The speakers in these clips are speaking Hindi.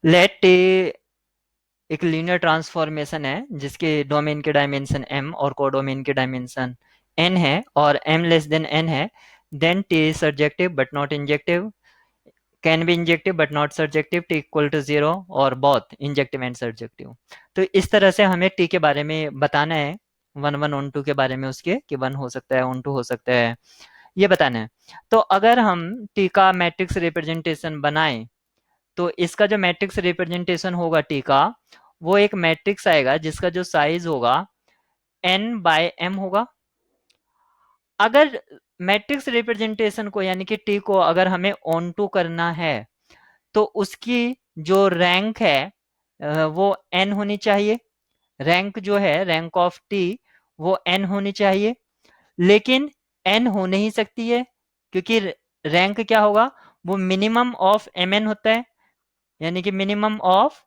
लेट टी एक लीनियर ट्रांसफॉर्मेशन है जिसके डोमेन के डायमेंशन m और कोडोमेन के डायमेंशन n है और m लेस देन n है, then T is surjective but not injective, can be injective but not surjective, T equal to zero, और बोथ इंजेक्टिव एंड सर्जेक्टिव। तो इस तरह से हमें टी के बारे में बताना है, वन वन ऑन टू के बारे में उसके, कि वन हो सकता है ऑन टू हो सकता है, ये बताना है। तो अगर हम टी का मैट्रिक्स रिप्रेजेंटेशन बनाएं, तो इसका जो मैट्रिक्स रिप्रेजेंटेशन होगा टी का, वो एक मैट्रिक्स आएगा जिसका जो साइज होगा n बाय m होगा। अगर मैट्रिक्स रिप्रेजेंटेशन को यानी कि टी को अगर हमें ऑन टू करना है, तो उसकी जो रैंक है वो n होनी चाहिए। रैंक जो है, रैंक ऑफ टी, वो n होनी चाहिए। लेकिन n हो नहीं सकती है, क्योंकि रैंक क्या होगा, वो मिनिमम ऑफ mn होता है, यानी कि minimum of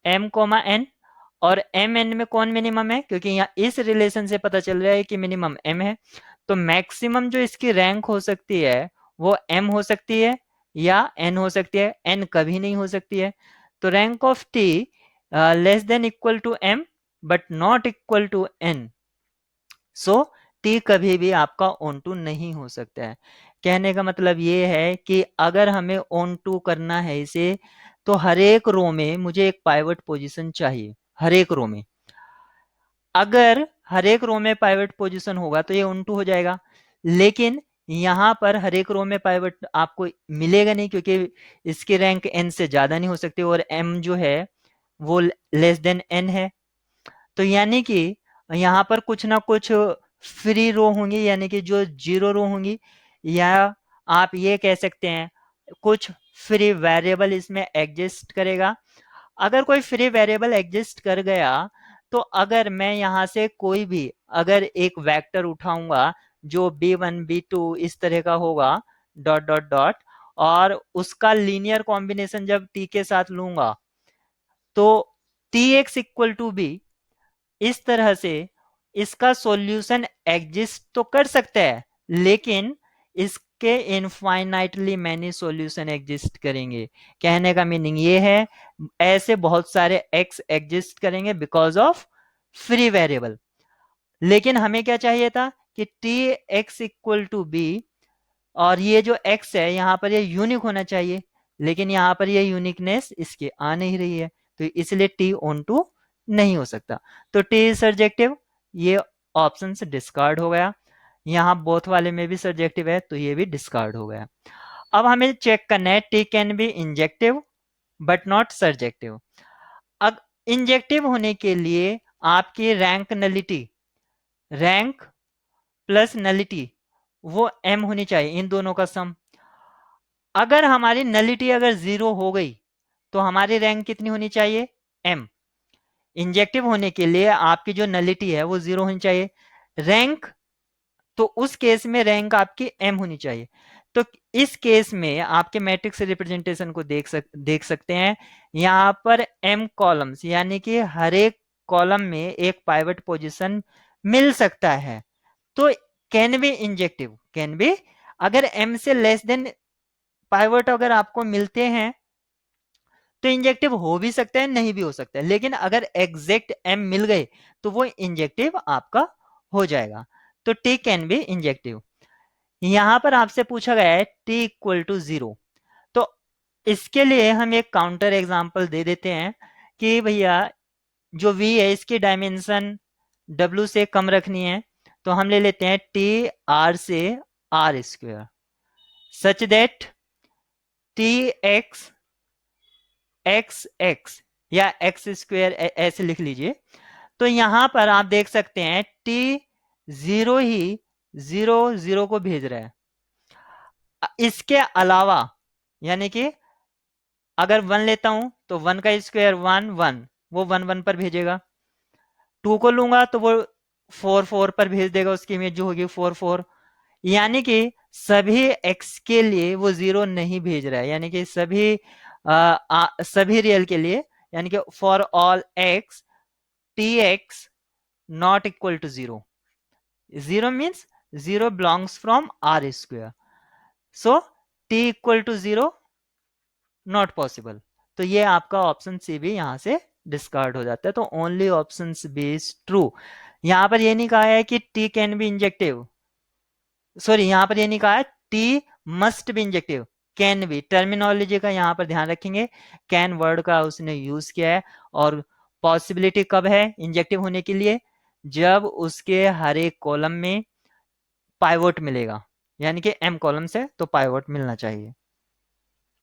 m comma n। और एम एन में कौन मिनिमम है, क्योंकि यहाँ इस रिलेशन से पता चल रहा है कि मिनिमम m है। तो मैक्सिमम जो इसकी रैंक हो सकती है वो m हो सकती है या n हो सकती है, n कभी नहीं हो सकती है। तो rank of t less than equal to m but not equal to n। So T कभी भी आपका ऑन टू नहीं हो सकता है। कहने का मतलब ये है कि अगर हमें ऑन टू करना है इसे, तो हर एक रो में मुझे एक पाइवट पोजीशन चाहिए, हर एक रो में। अगर हर एक रो में पाइवट पोजीशन होगा तो ये ऑन टू हो जाएगा, लेकिन यहाँ पर हर एक रो में पाइवट आपको मिलेगा नहीं, क्योंकि इसकी रैंक n से ज्यादा नहीं हो सकती और m जो है वो लेस देन n है। तो यानी कि यहाँ पर कुछ ना कुछ फ्री रो होंगी, यानी कि जो जीरो रो होंगी, या आप ये कह सकते हैं कुछ फ्री वेरिएबल इसमें एग्जिस्ट करेगा। अगर कोई फ्री वेरिएबल एग्जिस्ट कर गया, तो अगर मैं यहाँ से कोई भी अगर एक वेक्टर उठाऊंगा जो b1 b2 इस तरह का होगा, डॉट डॉट डॉट, और उसका लीनियर कॉम्बिनेशन जब t के साथ लूंगा, तो tx इक्वल टू बी, इस तरह से इसका सॉल्यूशन एग्जिस्ट तो कर सकता है, लेकिन इसके इनफाइनाइटली मैनी सॉल्यूशन एग्जिस्ट करेंगे। कहने का मीनिंग ये है, ऐसे बहुत सारे x एग्जिस्ट करेंगे बिकॉज ऑफ फ्री वेरिएबल। लेकिन हमें क्या चाहिए था कि T X equal to B, और ये जो x है यहाँ पर ये यूनिक होना चाहिए, लेकिन यहाँ पर ये यूनिकनेस इसके आ नहीं रही है, तो इसलिए t ऑन टू नहीं हो सकता। तो t इज सर्जेक्टिव, ये ऑप्शन से डिस्कार्ड हो गया। यहाँ बोथ वाले में भी सर्जेक्टिव है तो ये भी डिस्कार्ड हो गया। अब हमें चेक करना है t can be injective but not surjective. अब इंजेक्टिव होने के लिए आपकी rank nullity, rank plus nullity, वो m होनी चाहिए, इन दोनों का सम। अगर हमारी नलिटी अगर जीरो हो गई, तो हमारी रैंक कितनी होनी चाहिए, m। इंजेक्टिव होने के लिए आपकी जो नलिटी है वो जीरो होनी चाहिए, रैंक, तो उस केस में रैंक आपकी m होनी चाहिए। तो इस केस में आपके मैट्रिक्स रिप्रेजेंटेशन को देख सकते हैं, यहां पर m कॉलम्स, यानी कि हर एक कॉलम में एक पाइवट पोजीशन मिल सकता है। तो can be injective, can B, अगर m से लेस देन पाइवट अगर आपको मिलते हैं तो इंजेक्टिव हो भी सकता है, नहीं भी हो सकता है, लेकिन अगर एग्जैक्ट m मिल गए तो वो इंजेक्टिव आपका हो जाएगा। तो t कैन बी इंजेक्टिव। यहां पर आपसे पूछा गया है t इक्वल टू जीरो, तो इसके लिए हम एक काउंटर एग्जांपल दे देते हैं कि भैया जो v है इसकी डायमेंशन w से कम रखनी है, तो हम ले लेते हैं t r से r square, such that T x x x या एक्स स्क्वेयर ऐसे लिख लीजिए। तो यहां पर आप देख सकते हैं टी जीरो ही जीरो जीरो को भेज रहा है। इसके अलावा, यानी कि अगर वन लेता हूं तो वन का स्क्वायर वन वन, वो वन वन पर भेजेगा। टू को लूंगा तो वो फोर फोर पर भेज देगा, उसकी इमेज जो होगी फोर फोर। यानी कि सभी एक्स के लिए वो जीरो नहीं भेज रहा है, यानी कि सभी रियल के लिए, यानी कि for all X T X not equal to zero. Zero means zero belongs from R square, so T equal to zero not possible. तो ये आपका ऑप्शन सी भी यहाँ से डिस्कार्ड हो जाता है। तो only option B is true. यहाँ पर ये नहीं कहा है कि T can be injective, sorry यहाँ पर ये नहीं कहा है T must be injective, can be. Terminology का यहाँ पर ध्यान रखेंगे, कैन वर्ड का उसने यूज किया है। और पॉसिबिलिटी कब है इंजेक्टिव होने के लिए, जब उसके हर एक कॉलम में पाइवोट मिलेगा, यानी कि एम कॉलम्स है तो पाइवोट मिलना चाहिए।